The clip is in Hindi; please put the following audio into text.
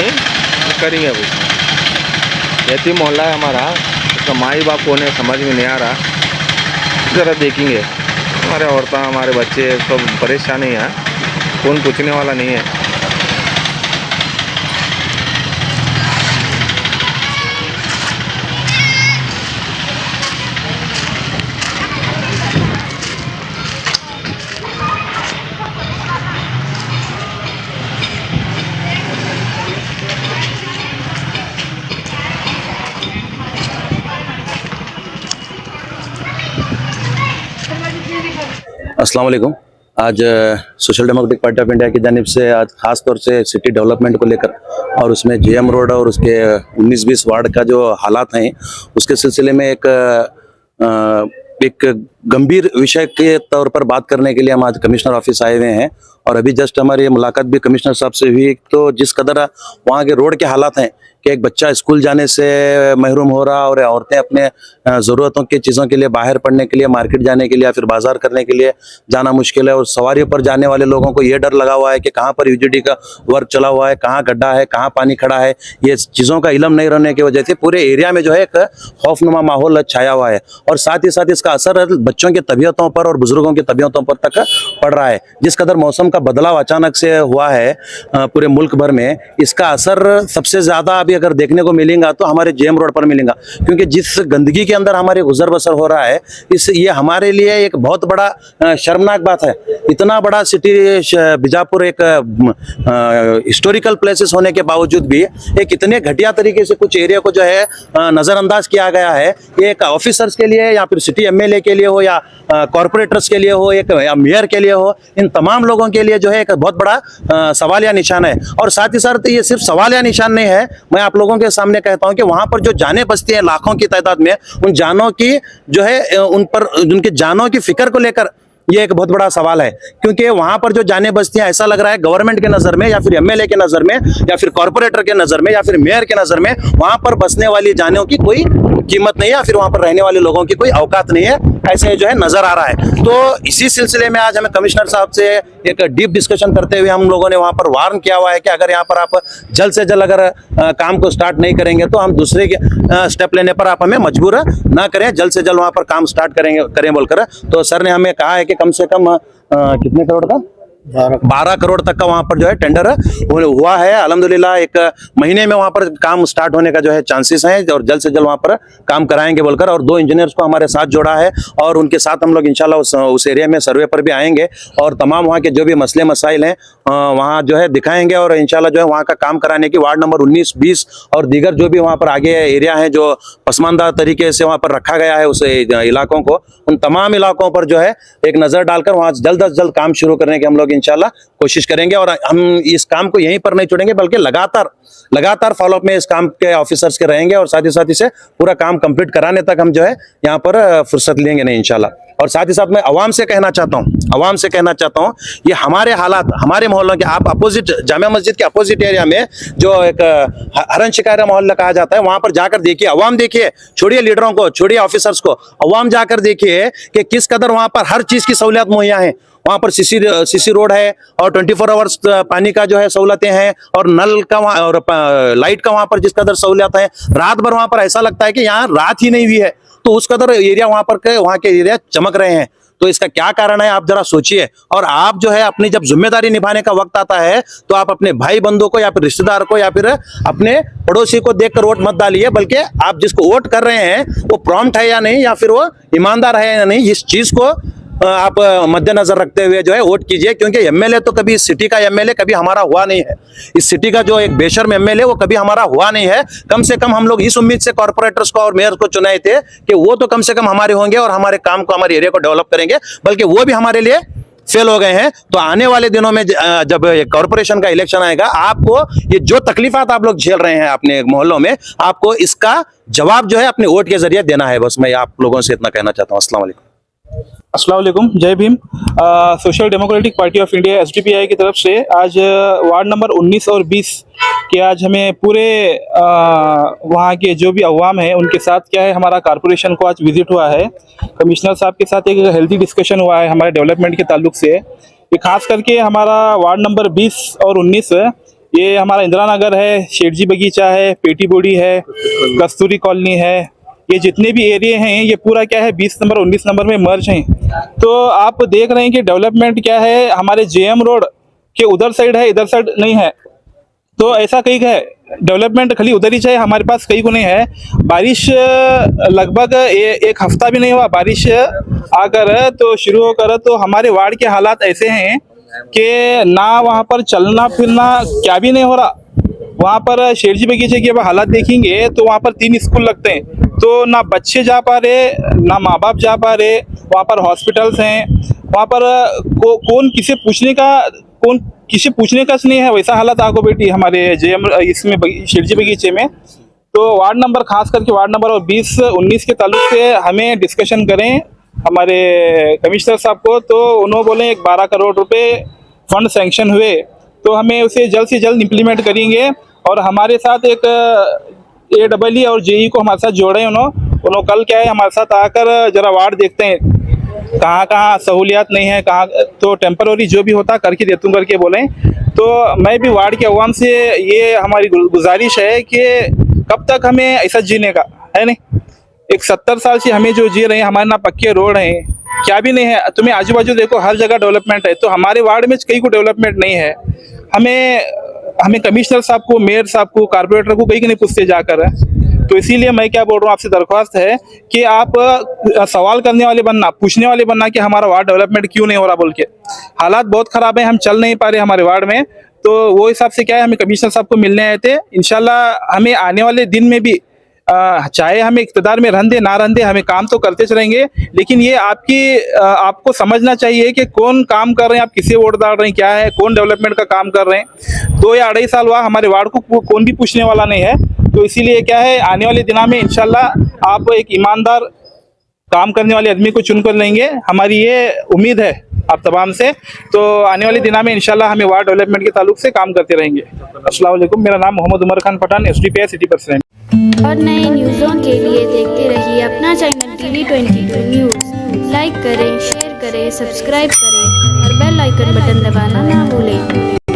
नहीं, करेंगे अब इसमें। यतीम मोहल्ला है हमारा, उसका माई बाप कौन है समझ में नहीं आ रहा। ज़रा देखेंगे, हमारे औरतें हमारे बच्चे सब परेशानी है, कौन पूछने वाला नहीं है। अस्सलाम वालेकुम। आज social democratic party of India की जानिब से आज खास तौर से सिटी डेवलपमेंट को लेकर और उसमें जेएम रोड और उसके 19-20 वार्ड का जो हालात हैं उसके सिलसिले में एक गंभीर विषय के तौर पर बात करने के लिए हम आज कमिश्नर ऑफिस आए हुए हैं। और अभी जस्ट हमारी मुलाकात भी कमिश्नर साहब से हुई। तो जिस कदर वहाँ के रोड के हालात हैं कि एक बच्चा स्कूल जाने से महरूम हो रहा और औरतें अपने ज़रूरतों की चीज़ों के लिए बाहर पढ़ने के लिए, मार्केट जाने के लिए या फिर बाजार करने के लिए जाना मुश्किल है। और सवारियों पर जाने वाले लोगों को ये डर लगा हुआ है कि कहाँ पर यूजीडी का वर्क चला हुआ है, कहाँ गड्ढा है, कहाँ पानी खड़ा है। ये चीज़ों का इल्म नहीं रहने की वजह से पूरे एरिया में जो है एक खौफनुमा माहौल छाया हुआ है। और साथ ही साथ इसका असर बच्चों की तबीयतों पर और बुजुर्गों की तबीयतों पर तक पड़ रहा है। जिस कदर मौसम का बदलाव अचानक से हुआ है पूरे मुल्क भर में, इसका असर सबसे ज़्यादा अभी अगर देखने को मिलेगा तो हमारे जेएम रोड पर मिलेगा। क्योंकि जिस गंदगी के अंदर हमारी गुजर बसर हो रहा है, ये हमारे लिए एक बहुत बड़ा शर्मनाक बात है। इतना बड़ा सिटी बीजापुर एक हिस्टोरिकल प्लेसेस होने के बावजूद भी एक इतने घटिया तरीके से कुछ एरिया को जो है नज़रअंदाज किया गया है। एक ऑफिसर्स के लिए या फिर सिटी एमएलए के लिए हो या कॉरपोरेटर्स के लिए हो या मेयर के लिए हो, इन तमाम लोगों के लिए जो है एक बहुत बड़ा सवालिया निशान है। और साथ ही साथ ये सिर्फ सवालिया निशान नहीं है, मैं आप लोगों के सामने कहता हूं कि वहां पर जो जानें बसती हैं लाखों की तादाद में, उन जानों की जो है उन पर उनके जानों की फिक्र को लेकर ये एक बहुत बड़ा सवाल है। क्योंकि वहां पर जो जानें बसती हैं, ऐसा लग रहा है गवर्नमेंट के नज़र में या फिर एमएलए के नज़र में या फिर कॉरपोरेटर के नज़र में या फिर मेयर के नज़र में वहां पर बसने वाली जानों की कोई कीमत नहीं है या फिर वहां पर रहने वाले लोगों की कोई औकात नहीं है, ऐसे जो है नजर आ रहा है। तो इसी सिलसिले में आज हमें कमिश्नर साहब से एक डीप डिस्कशन करते हुए हम लोगों ने वहां पर वार्न किया हुआ है कि अगर यहाँ पर आप जल्द से जल्द अगर काम को स्टार्ट नहीं करेंगे तो हम दूसरे के स्टेप लेने पर आप हमें मजबूर ना करें, जल्द से जल्द वहां पर काम स्टार्ट करें बोलकर। तो सर ने हमें कहा है कि कम से कम कितने करोड़ का 12 करोड़ तक का वहां पर जो है टेंडर हुआ है। अल्हम्दुलिल्लाह एक महीने में वहां पर काम स्टार्ट होने का जो है चांसेस हैं और जल्द से जल्द वहां पर काम कराएंगे बोलकर। और 2 इंजीनियर्स को हमारे साथ जोड़ा है और उनके साथ हम लोग इंशाल्लाह उस एरिया में सर्वे पर भी आएंगे और तमाम वहां के जो भी मसले मसाइल हैं वहां जो है दिखाएंगे और इंशाल्लाह जो है वहां का काम कराने की वार्ड नंबर 19, 20 और दीगर जो भी वहां पर आगे एरिया है जो पसमानदा तरीके से वहां पर रखा गया है उस इलाकों को, उन तमाम इलाकों पर जो है एक नजर डालकर वहां जल्द अज जल्द काम शुरू करने के हम लोग इंशाल्लाह कोशिश करेंगे। और हम इस काम को यहीं पर नहीं छोड़ेंगे बल्कि लगातार फॉलोअप में इस काम के ऑफिसर्स के रहेंगे और साथ ही इसे पूरा काम कंप्लीट कराने तक हम जो है यहाँ पर फुर्सत लेंगे नहीं इंशाल्लाह। और साथ ही साथ मैं आवाम से कहना चाहता हूँ ये हमारे हालात हमारे मोहल्लों के, आप अपोजिट जामिया मस्जिद के अपोजिट एरिया में जो एक हरन शिकायरा मोहल्ला कहा जाता है, वहां पर जाकर देखिए, अवाम देखिए, छोड़िए लीडरों को, छोड़िए ऑफिसर्स को, अवाम जाकर देखिए कि किस कदर वहां पर हर चीज की सहूलियत मुहैया है। वहां पर सीसी रोड है और 24 आवर्स पानी का जो है सहूलतें हैं और नल का और लाइट का वहां पर जिस कदर सहूलियत है, रात भर वहां पर ऐसा लगता है कि यहाँ रात ही नहीं हुई है। तो उस कदर एरिया वहां के एरिया चमक रहे हैं। तो इसका क्या कारण है आप जरा सोचिए। और आप जो है अपनी जब जिम्मेदारी निभाने का वक्त आता है तो आप अपने भाई बंधु को या फिर रिश्तेदार को या फिर अपने पड़ोसी को देखकर वोट मत डालिए, बल्कि आप जिसको वोट कर रहे हैं वो प्रॉम्प्ट है या नहीं या फिर वो ईमानदार है या नहीं, इस चीज को आप मद्देनजर रखते हुए जो है वोट कीजिए। क्योंकि एमएलए तो कभी इस सिटी का एमएलए कभी हमारा हुआ नहीं है, इस सिटी का जो एक बेशर्म एमएलए वो कभी हमारा हुआ नहीं है। कम से कम हम लोग इस उम्मीद से कॉर्पोरेटर्स को और मेयर को चुनाए थे कि वो तो कम से कम हमारे होंगे और हमारे काम को, हमारे एरिया को डेवलप करेंगे, बल्कि वो भी हमारे लिए फेल हो गए हैं। तो आने वाले दिनों में जब कॉर्पोरेशन का इलेक्शन आएगा, आपको ये जो तकलीफात आप लोग झेल रहे हैं अपने मोहल्लों में, आपको इसका जवाब जो है अपने वोट के जरिए देना है। बस मैं आप लोगों से इतना कहना चाहता हूँ। अस्सलाम वालेकुम। अस्सलाम वालेकुम, जय Bhim. Social democratic party of India SDPI की तरफ से आज वार्ड नंबर 19 और 20 के आज हमें पूरे वहाँ के जो भी अवाम है उनके साथ क्या है, हमारा कॉरपोरेशन को आज विजिट हुआ है। कमिश्नर साहब के साथ एक हेल्दी डिस्कशन हुआ है हमारे डेवलपमेंट के ताल्लुक से। ये खास करके हमारा वार्ड नंबर 20 और 19 ये हमारा इंदिरा नगर है, शेठजी बगीचा है, पेटी बोड़ी है, कस्तूरी कॉलोनी है, ये जितने भी एरिया हैं ये पूरा क्या है 20 नंबर 19 नंबर में मर्ज हैं। तो आप देख रहे हैं कि डेवलपमेंट क्या है, हमारे जेएम रोड के उधर साइड है, इधर साइड नहीं है। तो ऐसा कहीं है डेवलपमेंट खाली उधर ही चाहिए, हमारे पास कहीं को नहीं है। बारिश लगभग एक हफ्ता भी नहीं हुआ बारिश आकर तो शुरू होकर, तो हमारे वार्ड के हालात ऐसे हैं कि ना वहाँ पर चलना फिरना क्या भी नहीं हो रहा। वहाँ पर शेरजी बगीचे के हालात देखेंगे तो वहाँ पर 3 स्कूल लगते हैं, तो ना बच्चे जा पा रहे ना माँ बाप जा पा रहे। वहाँ पर हॉस्पिटल्स हैं, वहाँ पर कौन किसे पूछने का नहीं है, वैसा हालत आगो बेटी हमारे जेएम इसमें शेरजी बगीचे में। तो वार्ड नंबर खास करके वार्ड नंबर और 20-19 के ताल्लुक से हमें डिस्कशन करें हमारे कमिश्नर साहब को, तो उन्होंने बोले 12 करोड़ रुपए फंड सैंक्शन हुए, तो हमें उसे जल्द से जल्द इम्प्लीमेंट करेंगे। और हमारे साथ एक AEE और JE को हमारे साथ जोड़े उन्होंने कल क्या है हमारे साथ आकर जरा वार्ड देखते हैं कहाँ कहाँ सहूलियात नहीं है, कहाँ तो टेम्पररी जो भी होता करके देतूँ करके बोले। तो मैं भी वार्ड के अवाम से ये हमारी गुजारिश है कि कब तक हमें ऐसा जीने का है नहीं। एक 70 साल से हमें जो जी रहे हैं, हमारे ना पक्के रोड हैं क्या भी नहीं है। तुम्हें आजू बाजू देखो हर जगह डेवलपमेंट है, तो हमारे वार्ड में कहीं को डेवलपमेंट नहीं है। हमें कमिश्नर साहब को, मेयर साहब को, कारपोरेटर को कहीं नहीं पूछते जाकर। तो इसीलिए मैं क्या बोल रहा हूँ, आपसे दरख्वास्त है कि आप सवाल करने वाले बनना, पूछने वाले बनना कि हमारा वार्ड डेवलपमेंट क्यों नहीं हो रहा बोल के। हालात बहुत खराब है, हम चल नहीं पा रहे हमारे वार्ड में। तो वो हिसाब से क्या है, हमें कमिश्नर साहब को मिलने आए थे। इंशाल्लाह हमें आने वाले दिन में भी चाहे हमें इक़्तिदार में रहने ना रहने, हमें काम तो करते चलेंगे। लेकिन ये आपको समझना चाहिए कि कौन काम कर रहे हैं, आप किसे वोट डाल रहे हैं, क्या है, कौन डेवलपमेंट का काम कर रहे हैं। 2 या 2.5 साल हुआ हमारे वार्ड को कौन भी पूछने वाला नहीं है। तो इसीलिए क्या है, आने वाले दिनों में इंशाल्लाह आप एक ईमानदार काम करने वाले आदमी को चुन कर लेंगे, हमारी ये उम्मीद है आप तमाम से। तो आने वाले दिनों में इंशाल्लाह हमें वार्ड डेवलपमेंट के ताल्लुक से काम करते रहेंगे। अस्सलाम वालेकुम, मेरा नाम Mohammad Umar Khan Pathan, SDPI city president. और नए न्यूज़ों के लिए देखते रहिए अपना चैनल TV22 न्यूज़। लाइक करें, शेयर करें, सब्सक्राइब करें और बेल आइकन बटन दबाना ना भूलें।